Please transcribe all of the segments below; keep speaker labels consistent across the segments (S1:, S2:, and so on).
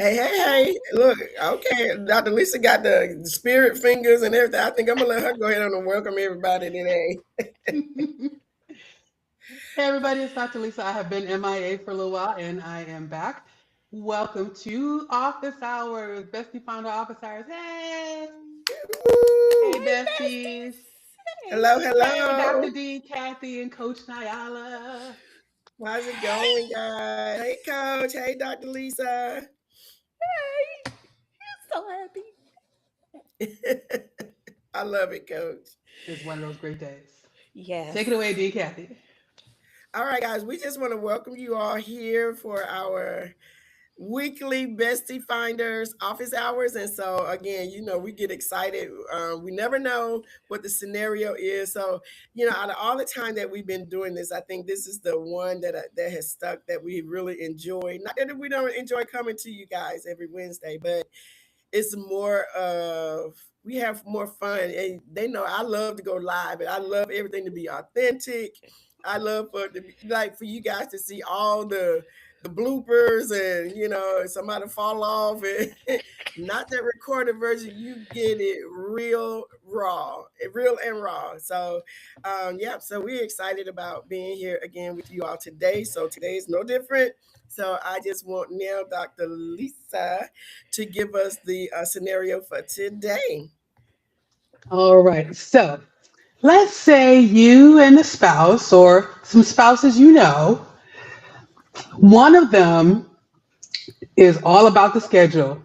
S1: Hey. Look, okay. Dr. Lisa got the spirit fingers and everything. I think I'm going to let her go ahead and welcome everybody today.
S2: Hey everybody, it's Dr. Lisa. I have been MIA for a little while and I am back. Welcome to Office Hours, BestieFinder Office Hours. Hey!
S1: Woo!
S2: Hey besties.
S1: Hello,
S2: Hey
S1: hello.
S2: Dr. D, Kathy, and Coach Nyala.
S1: How's it going, guys? Hey, Coach. Hey, Dr. Lisa.
S3: So happy.
S1: I love it, Coach.
S2: It's one of those great days.
S3: Yes.
S2: Take it away, D, Kathy.
S1: All right, guys. We just want to welcome you all here for our weekly Bestie Finders office hours. And so, again, we get excited. We never know what the scenario is. So, out of all the time that we've been doing this, I think this is the one that has stuck that we really enjoy. Not that we don't enjoy coming to you guys every Wednesday, but it's more of we have more fun. And they know I love to go live, and I love everything to be authentic. I love for you guys to see all the bloopers and somebody fall off and not that recorded version. You get it real raw, real and raw. So yeah, so we're excited about being here again with you all today. So today is no different. So I just want now Dr. Lisa to give us the scenario for today.
S2: All right. So let's say you and a spouse or some spouses you know, one of them is all about the schedule.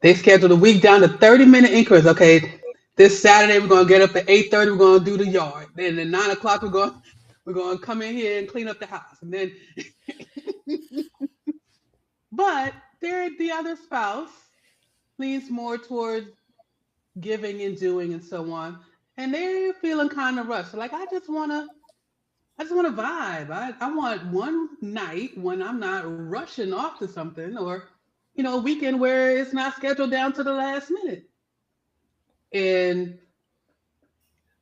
S2: They scheduled a week down to 30-minute increments. Okay, this Saturday we're gonna get up at 8:30. We're gonna do the yard. Then at 9 o'clock we're gonna come in here and clean up the house. And then, but the other spouse leans more towards giving and doing and so on, and they're feeling kind of rushed. Like I just wanna vibe. I want one night when I'm not rushing off to something, or a weekend where it's not scheduled down to the last minute. And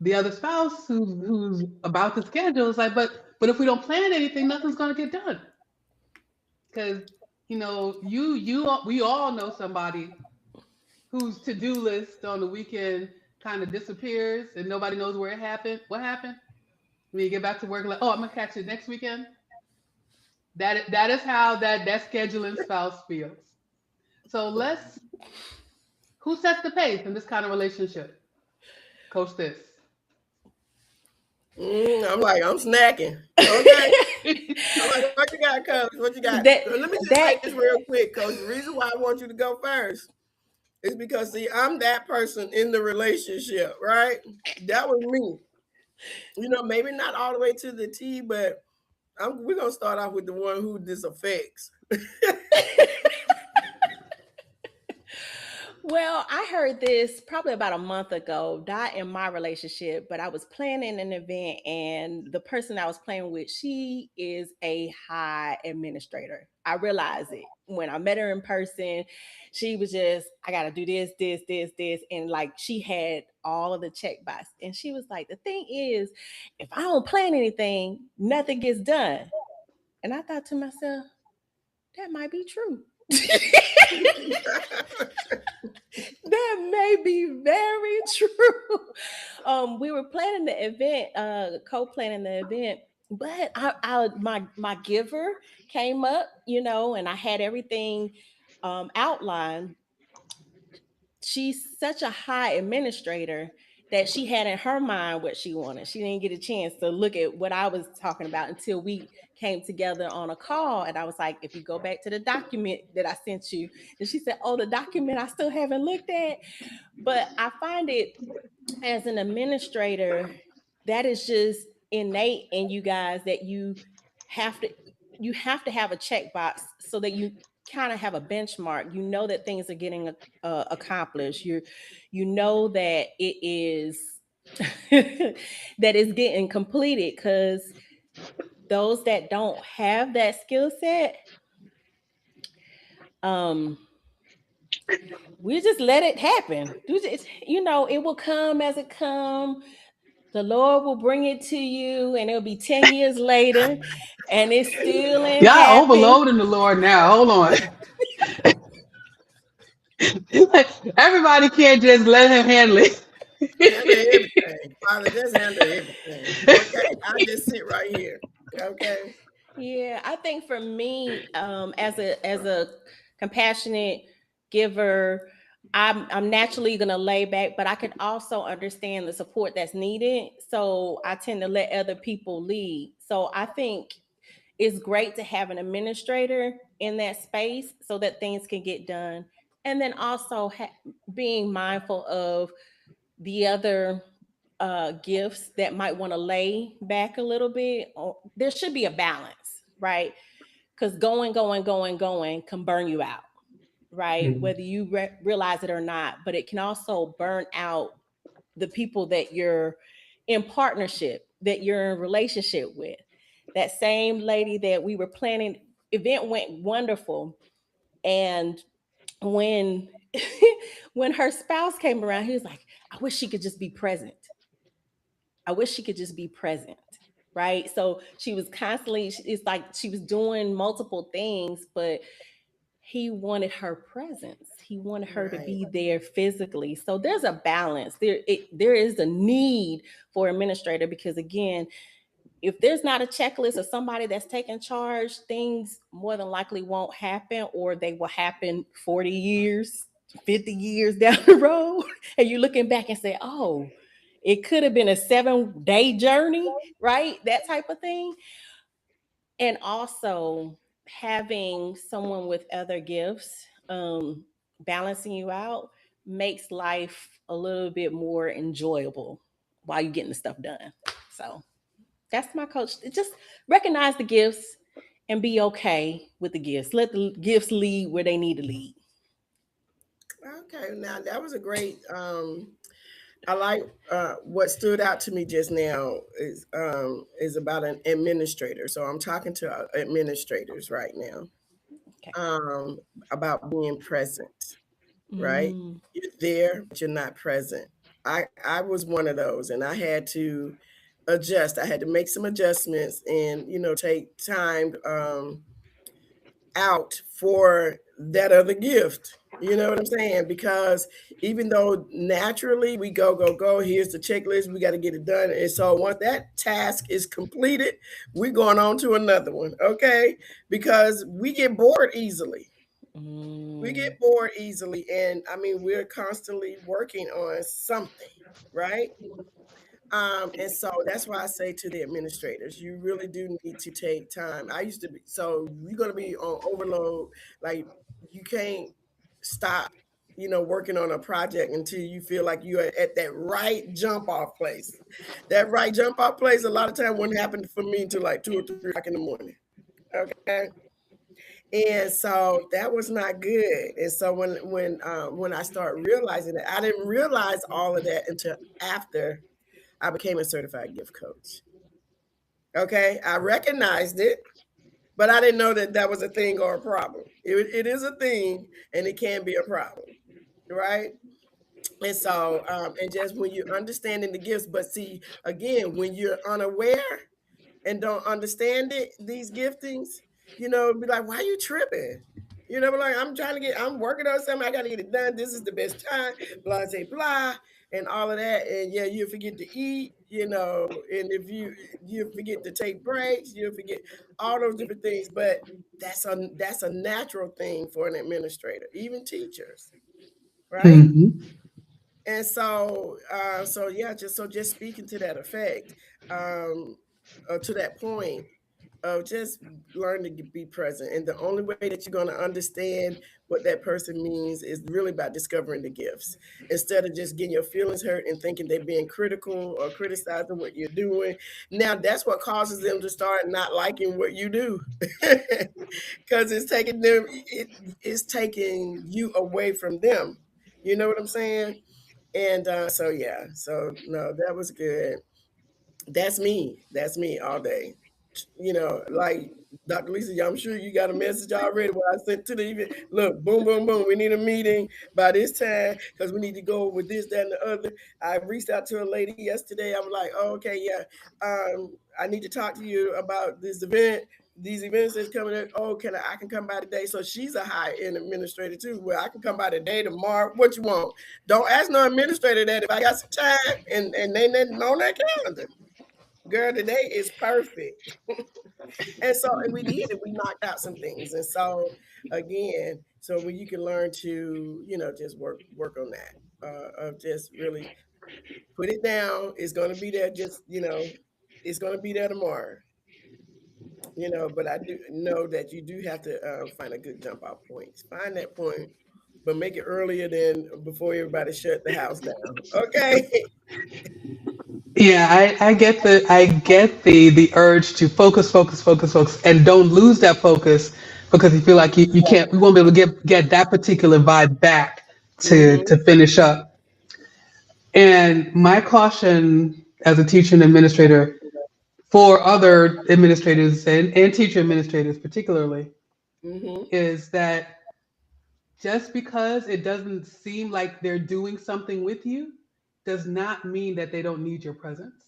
S2: the other spouse who's about the schedule is like, but if we don't plan anything, nothing's gonna get done. Because we all know somebody whose to-do list on the weekend kind of disappears and nobody knows where it happened. What happened? When you get back to work, like, oh, I'm gonna catch it next weekend. That is how that scheduling spouse feels. So who sets the pace in this kind of relationship? Coach this.
S1: I'm snacking. Okay. I'm like, what you got, Coach? What you got?
S3: that
S1: Let me just
S3: that
S1: say this real quick, Coach. The reason why I want you to go first is because, see, I'm that person in the relationship, right? That was me. Maybe not all the way to the T, but we're going to start off with the one who this affects.
S3: Well, I heard this probably about a month ago, not in my relationship, but I was planning an event and the person I was playing with, she is a high administrator. I realized it when I met her in person. She was just, I got to do this. And like she had all of the check box. And she was like, the thing is, if I don't plan anything, nothing gets done. And I thought to myself, that might be true. That may be very true. We were planning the event, co-planning the event, but my giver came up, and I had everything outlined. She's such a high administrator that she had in her mind what she wanted. She didn't get a chance to look at what I was talking about until we came together on a call. And I was like, if you go back to the document that I sent you, and she said, oh, the document I still haven't looked at. But I find it as an administrator, that is just innate in you guys that have to you have to have a checkbox so that you kind of have a benchmark. You know that things are getting accomplished. You know that it is that is getting completed, because those that don't have that skill set, um we just let it happen. It will come as it come. The Lord will bring it to you, and it'll be 10 years later, and it still ain't
S2: Y'all
S3: happened.
S2: overloading the Lord now. Hold on. Everybody can't just let him handle
S1: Handle
S2: it.
S1: everything. Father, just handle everything. Okay. I just sit right here. Okay.
S3: Yeah, I think for me, as a compassionate giver, I'm naturally gonna lay back, but I can also understand the support that's needed. So I tend to let other people lead. So I think it's great to have an administrator in that space so that things can get done, and then also being mindful of the other gifts that might want to lay back a little bit. There should be a balance, right? Because going can burn you out, right? Whether you realize it or not, but it can also burn out the people that you're in partnership, that you're in relationship with. That same lady that we were planning event went wonderful, and when when her spouse came around, he was like, I wish she could just be present. I wish she could just be present. Right. So she was constantly, it's like she was doing multiple things, but he wanted her presence. He wanted her to
S1: Right.
S3: be there physically. So there's a balance. There is a need for administrator because again, if there's not a checklist of somebody that's taking charge, things more than likely won't happen, or they will happen 40 years, 50 years down the road. And you're looking back and say, oh, it could have been a 7-day journey, right? That type of thing. And also having someone with other gifts, balancing you out makes life a little bit more enjoyable while you're getting the stuff done. So that's my coach. Just recognize the gifts and be okay with the gifts. Let the gifts lead where they need to lead.
S1: Okay. Now that was a great I like what stood out to me just now is about an administrator. So I'm talking to administrators right now
S3: Okay.
S1: um, about being present. Right,
S3: Mm,
S1: you're there, but you're not present. I was one of those, and I had to adjust. I had to make some adjustments, and take time out for that other gift. You know what I'm saying? Because even though naturally we go, here's the checklist, we got to get it done. And so once that task is completed, we're going on to another one, okay? Because we get bored easily. We
S3: mm,
S1: get bored easily. And I mean, we're constantly working on something, right? And so that's why I say to the administrators, you really do need to take time. I used to be, so you're going to be on overload. Like you can't stop, working on a project until you feel like you're at that right jump off place. That right jump off place, a lot of time wouldn't happen for me until like 2 or 3 o'clock in the morning. Okay. And so that was not good. And so when I start realizing that, I didn't realize all of that until after I became a certified gift coach. Okay, I recognized it, but I didn't know that that was a thing or a problem. It is a thing, and it can be a problem, right? And so, and just when you're understanding the gifts, but see, again, when you're unaware and don't understand it, these giftings, be like, why are you tripping? Be like, I'm working on something, I gotta get it done. This is the best time, blah, say, blah, and all of that. And yeah, you forget to eat, and if you forget to take breaks, you forget all those different things. But that's a natural thing for an administrator, even teachers, right?
S2: Hmm.
S1: And so yeah, just speaking to that effect, um, to that point of just learn to be present. And the only way that you're going to understand what that person means is really by discovering the gifts instead of just getting your feelings hurt and thinking they're being critical or criticizing what you're doing. Now, that's what causes them to start not liking what you do because it's taking you away from them. You know what I'm saying? And so yeah, so no, that was good. That's me. That's me all day. Like Dr. Lisa, I'm sure you got a message already where I sent to the event. Look, boom, boom, boom. We need a meeting by this time because we need to go with this, that, and the other. I reached out to a lady yesterday. I'm like, oh, okay, yeah. I need to talk to you about this event. these events that's coming up. Oh, I can come by today. So she's a high end administrator too. Well, I can come by today, tomorrow. What you want? Don't ask no administrator that if I got some time and they nothing on that calendar. Girl, today is perfect. And so and we did it. We knocked out some things. And so again, so when you can learn to, just work on that. Of just really put it down. It's gonna be there just, it's gonna be there tomorrow. But I do know that you do have to find a good jump off point. Find that point, but make it earlier than before everybody shut the house down. Okay.
S2: Yeah, I get the urge to focus, focus, focus, focus, and don't lose that focus because you feel like you won't be able to get that particular vibe back to
S1: Mm-hmm.
S2: finish up. And my caution as a teacher and administrator for other administrators and teacher administrators particularly
S1: Mm-hmm.
S2: is that just because it doesn't seem like they're doing something with you does not mean that they don't need your presence.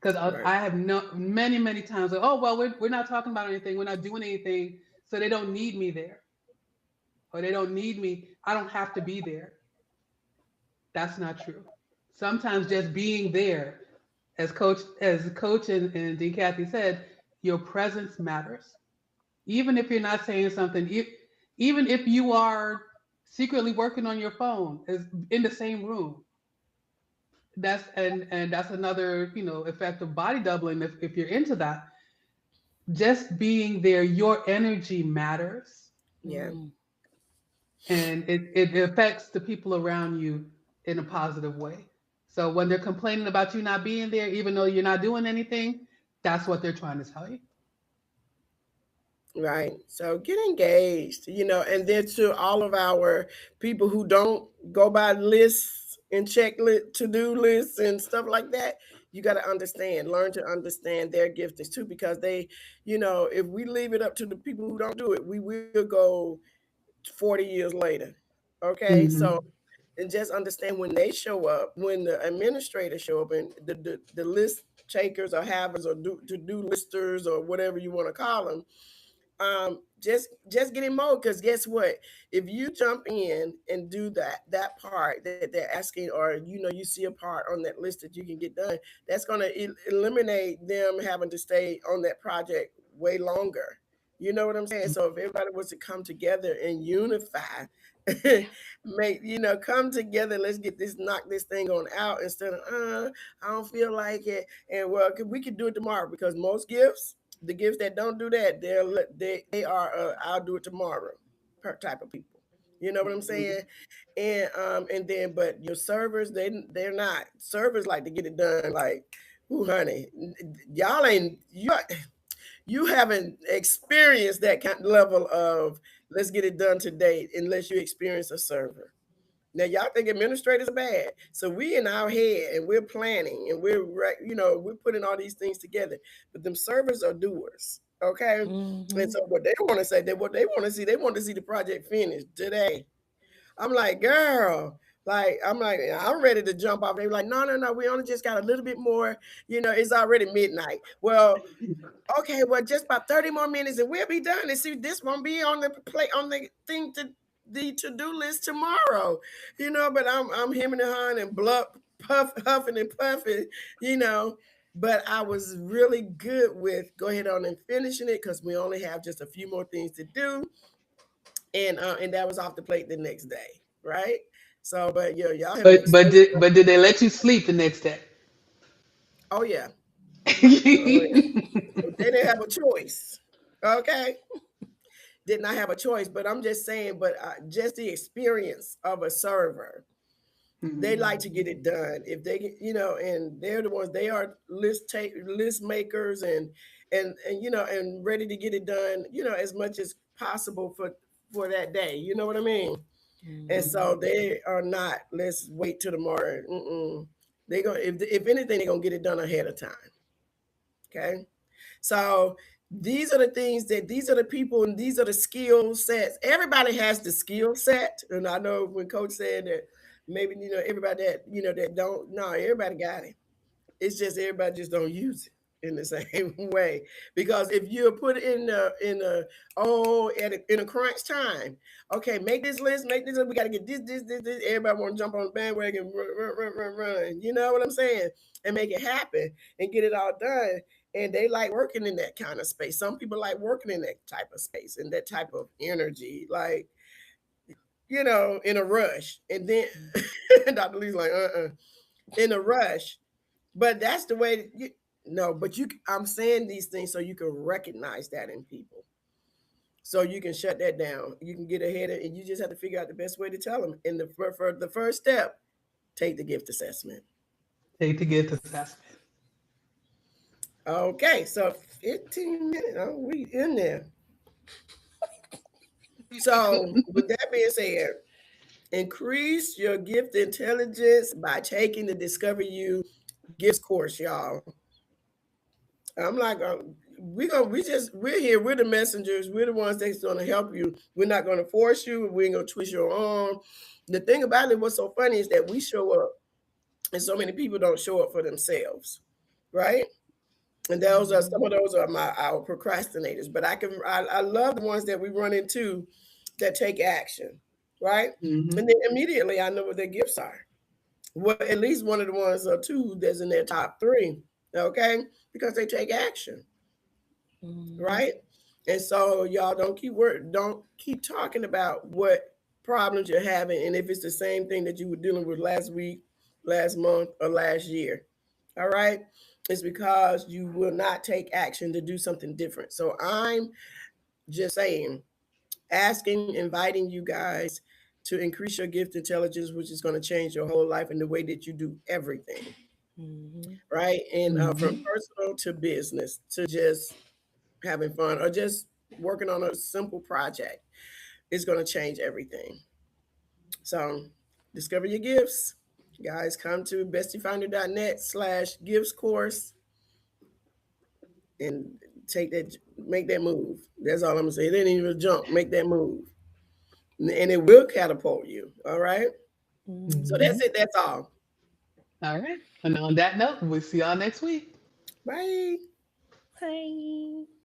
S2: Because
S1: Right.
S2: I have many times like, oh well, we're not talking about anything, we're not doing anything, so they don't need me there, or they don't need me, I don't have to be there. That's not true. Sometimes just being there, as coach and D Kathy said, your presence matters. Even if you're not saying something, even if you are secretly working on your phone is in the same room, and that's another effect of body doubling if you're into that. Just being there, your energy matters,
S1: Yeah.
S3: Mm.
S2: and it affects the people around you in a positive way. So when they're complaining about you not being there, even though you're not doing anything, that's what they're trying to tell you.
S1: Right. So get engaged, and then to all of our people who don't go by lists and to do lists and stuff like that, you got to learn to understand their giftings too, because if we leave it up to the people who don't do it, we will go 40 years later. Okay. So,
S2: Hmm.
S1: and just understand when they show up, when the administrators show up and the list takers or havers or to do listers or whatever you want to call them, just get in mode, because guess what, if you jump in and do that part that they're asking, or you see a part on that list that you can get done, that's going to eliminate them having to stay on that project way longer. You know what I'm saying? So if everybody was to come together and unify, make come together, let's get this knock this thing on out, instead of I don't feel like it, and well, we could do it tomorrow, because most gifts, the gifts that don't do that, they are I'll do it tomorrow type of people. You know what I'm saying? And then but your servers, they're not. Servers like to get it done like, ooh honey, y'all ain't you haven't experienced that kind of level of let's get it done today unless you experience a server. Now y'all think administrators are bad, so we in our head and we're planning and we're putting all these things together, but them servers are doers, okay? And
S3: Mm-hmm.
S1: so what they want to say, what they want to see, they want to see the project finished today. I'm like, girl, I'm ready to jump off. They were like, no, no, no, we only just got a little bit more. It's already midnight. Well, okay, well, just about 30 more minutes and we'll be done. And see, this won't be on the plate on the thing the to-do list tomorrow. But I'm hemming and hawing and huffing and puffing, you know. But I was really good with go ahead on and finishing it, because we only have just a few more things to do. And that was off the plate the next day, right? So, but y'all have an extensive.
S2: But did they let you sleep the next day?
S1: Oh yeah, oh yeah. They didn't have a choice. Okay, did not have a choice. But I'm just saying, but just the experience of a server, they
S2: Mhm.
S1: like to get it done. If they and they're the ones, they are list makers, and ready to get it done, as much as possible for that day. You know what I mean? And
S3: Mm-hmm.
S1: so they are not. Let's wait till tomorrow. Mm-mm. They gonna if anything, they're gonna get it done ahead of time. Okay. So these are the people and these are the skill sets. Everybody has the skill set. And I know when coach said that maybe everybody that that don't, no, everybody got it. It's just everybody just don't use it. in the same way. Because if you're put in a in a crunch time, okay, make this list, make this. We got to get this. Everybody want to jump on the bandwagon, run. You know what I'm saying? And make it happen and get it all done. And they like working in that kind of space. Some people like working in that type of space and that type of energy, like in a rush. And then Dr. Lee's like, in a rush. But that's the way that no, but I'm saying these things so you can recognize that in people. So you can shut that down. You can get ahead of it, and you just have to figure out the best way to tell them. And for the first step, take the gift assessment.
S2: Take the gift assessment.
S1: Okay, so 15 minutes. Oh, we in there. So with that being said, increase your gift intelligence by taking the Discover You gifts course, y'all. I'm like, we're here. We're the messengers. We're the ones that's going to help you. We're not going to force you. We ain't going to twist your arm. The thing about it, what's so funny is that we show up, and so many people don't show up for themselves, right? And those are some of those are our procrastinators. But I love the ones that we run into that take action, right?
S2: Mm-hmm.
S1: And then immediately I know what their gifts are. Well, at least one of the ones or two that's in their top three, okay? Because they take action,
S3: Mhm.
S1: right? And so y'all don't keep talking about what problems you're having, and if it's the same thing that you were dealing with last week, last month, or last year. All right? It's because you will not take action to do something different. So I'm just saying, asking, inviting you guys to increase your gift intelligence, which is going to change your whole life and the way that you do everything,
S3: Mhm.
S1: right? And from
S2: Mm-hmm.
S1: personal to business to just having fun or just working on a simple project is going to change everything. So discover your gifts. Guys, come to bestiefinder.net/gifts course and make that move. That's all I'm gonna say. It ain't even a jump. Make that move. And it will catapult you. All right. So
S3: Mhm.
S1: that's
S2: Mm-hmm.
S1: it. That's all.
S2: All right. And on that note, we'll see y'all next week.
S1: Bye.
S3: Bye.